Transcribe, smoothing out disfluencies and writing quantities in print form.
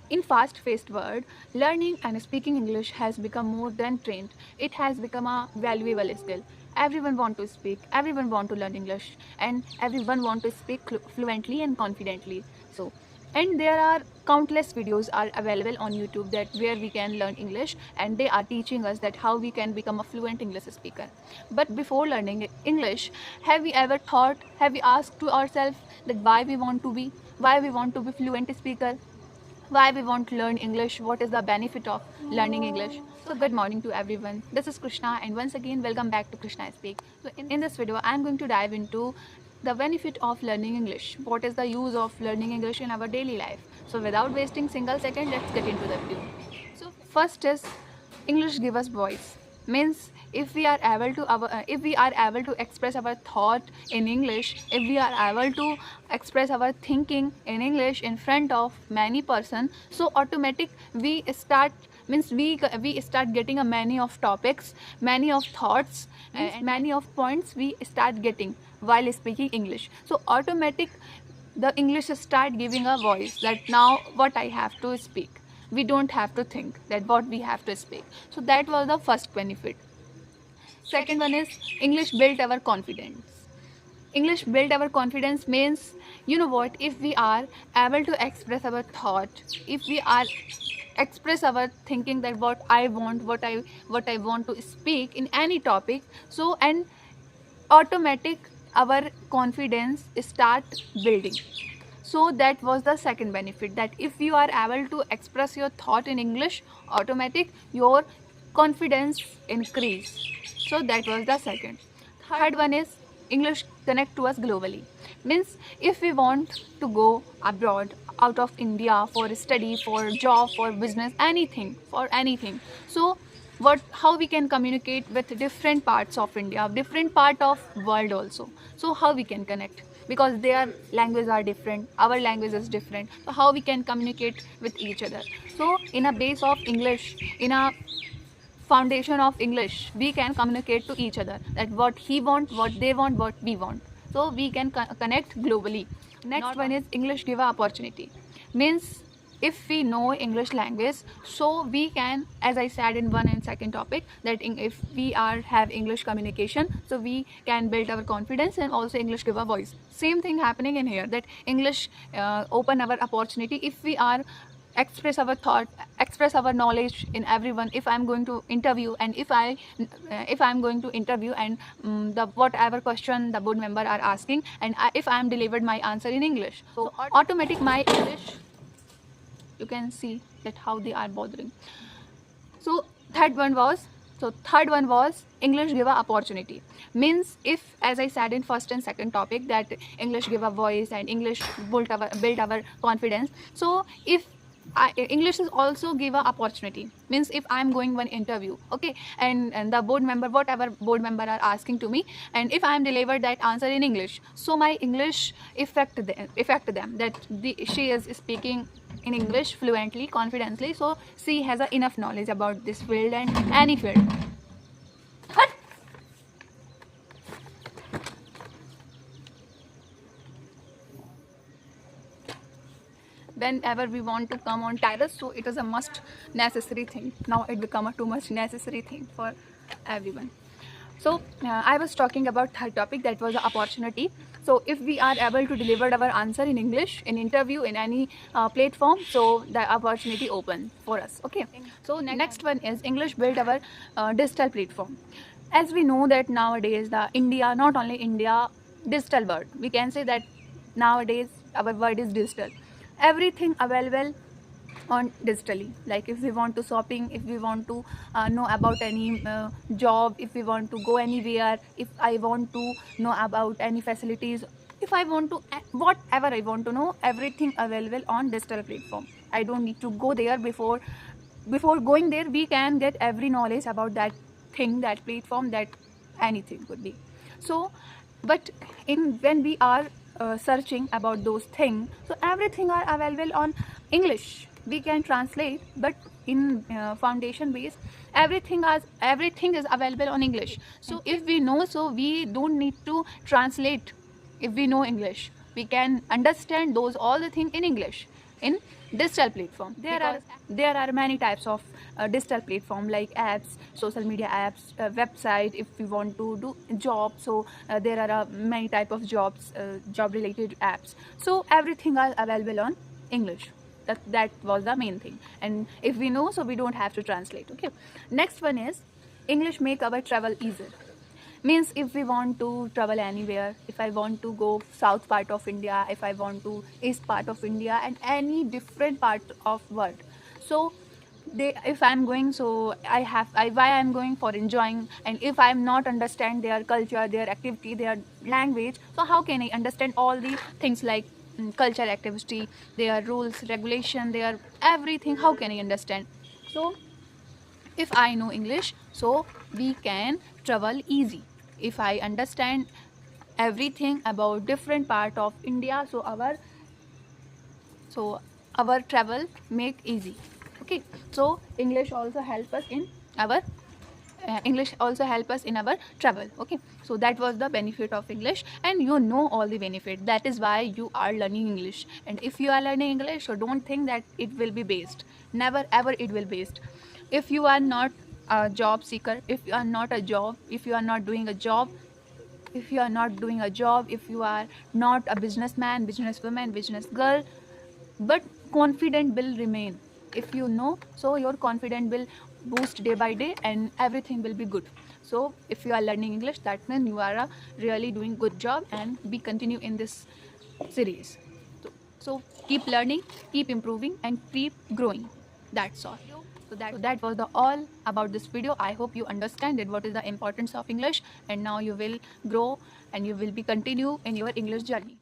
In fast-paced world, learning and speaking English has become more than trend. It has become a valuable skill. Everyone want to speak, everyone want to learn English, and everyone want to speak fluently and confidently. So, and there are countless videos are available on YouTube that where we can learn English, and they are teaching us that how we can become a fluent English speaker. But before learning English, have we ever thought, have we asked to ourselves that why we want to be fluent speaker? Why we want to learn English, what is the benefit of learning English. So good morning to everyone, this is Krishna and once again welcome back to Krishna Speak. So in this video I am going to dive into the benefit of learning English, what is the use of learning English in our daily life. So without wasting single second, let's get into the video. So first is English give us voice. Means if we are able to express our thought in English, if we are able to express our thinking in English in front of many person, so automatic we start means we start getting a many of topics, many of thoughts and many of points we start getting while speaking English. So automatic the English start giving a voice that now what I have to speak. We don't have to think that what we have to speak. So that was the first benefit. Second one is English built our confidence. English built our confidence means, you know what, if we are able to express our thought, if we are express our thinking that what I want, what I want to speak in any topic, so and automatic our confidence start building. So that was the second benefit, that if you are able to express your thought in English, automatic your confidence increase. So that was the second. Third one is English connect to us globally. Means if we want to go abroad out of India for study, for job, for business, anything, for anything, so how we can communicate with different parts of India, different part of world also. So how we can connect, because their languages are different, our language is different, so how we can communicate with each other. So in a base of English, in a foundation of English, we can communicate to each other that what he want, what they want, what we want, so we can connect globally. Next one is English give a opportunity. Means if we know English language, so we can, as I said in one and second topic, that if we have English communication, so we can build our confidence, and also English give a voice. Same thing happening in here, that English open our opportunity. If we are express our thought, express our knowledge in everyone, if I'm going to interview, and if I'm going to interview, and the whatever question the board member are asking, and if I am delivered my answer in English, so automatic my English, you can see that how they are bothering. So third one was English give a opportunity. Means if, as I said in first and second topic, that English give a voice and English build our confidence. So if English is also give a opportunity. Means if I'm going one interview, okay, and the board member, whatever board member are asking to me, and if I'm delivered that answer in English, so my English affect them that she is speaking in English fluently, confidently, so she has enough knowledge about this field and any field. Whenever we want to come on terrace, so it is a must necessary thing. Now it become a too much necessary thing for everyone. So I was talking about third topic, that was the opportunity. So if we are able to deliver our answer in English in interview, in any platform, so the opportunity open for us. Okay, so next one is English build our digital platform. As we know that nowadays the India, not only India, digital world, we can say that nowadays our world is digital. Everything available on digitally. Like if we want to shopping, if we want to know about any job, if we want to go anywhere, if I want to know about any facilities, if I want to whatever I want to know, everything available on digital platform. I don't need to go there. Before going there, we can get every knowledge about that thing, that platform, that anything could be. So but when we are searching about those things, so everything are available on English. We can translate, but in foundation base, everything is available on English. So if we know, so we don't need to translate. If we know English, we can understand those all the things in English, in Digital platform. There are many types of digital platform like apps, social media apps, website. If we want to do job, so there are many type of job related apps. So everything are available on English. That was the main thing. And if we know, so we don't have to translate. Okay. Next one is English make our travel easier. Means if we want to travel anywhere, if I want to go south part of India, if I want to east part of India, and any different part of world, so if I'm going, so why I'm going for enjoying, and if I'm not understand their culture, their activity, their language, so how can I understand all the things like culture, activity, their rules, regulation, their everything, how can I understand? So if I know English, so we can travel easy. If I understand everything about different part of India, so our travel make easy. Okay, so English also help us in our travel. Okay, so that was the benefit of English, and you know all the benefit. That is why you are learning English. And if you are learning English, so don't think that it will be based. Never ever it will based. If you are not a job seeker, if you are not a job, if you are not doing a job, if you are not doing a job, if you are not a businessman, businesswoman, business girl, but confident will remain. If you know, so your confidence will boost day by day and everything will be good. So if you are learning English, that means you are really doing good job, and we continue in this series. So keep learning, keep improving, and keep growing. That's all. So that was the all about this video. I hope you understand that what is the importance of English, and now you will grow and you will be continue in your English journey.